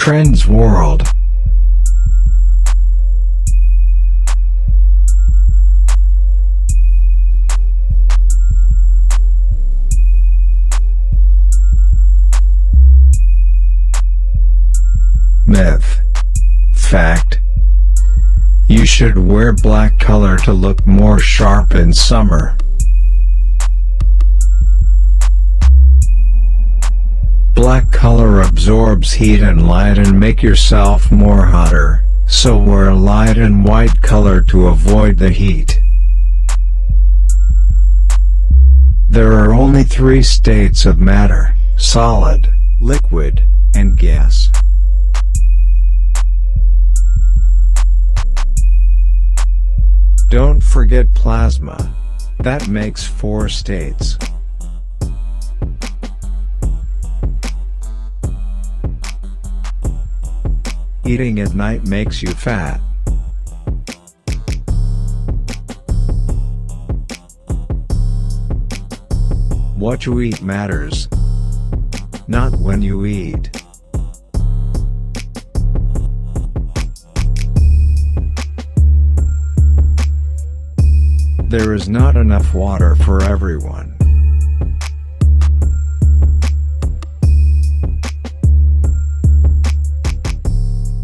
Trends World. Myth. Fact. You should wear black color to look more sharp in summer. Black color absorbs heat and light and make yourself more hotter, so wear light and white color to avoid the heat. There are only 3 states of matter: solid, liquid, and gas. Don't forget plasma. That makes 4 states. Eating at night makes you fat. What you eat matters, not when you eat. There is not enough water for everyone.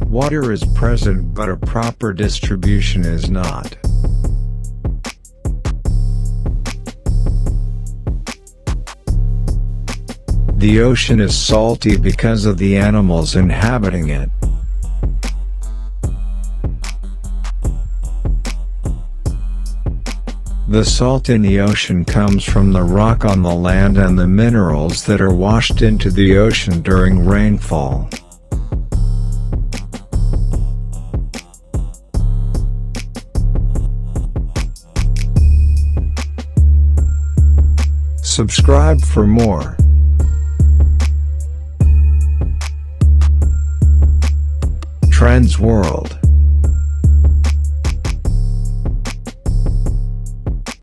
Water is present but a proper distribution is not. The ocean is salty because of the animals inhabiting it. The salt in the ocean comes from the rock on the land and the minerals that are washed into the ocean during rainfall. Subscribe for more. Trends World.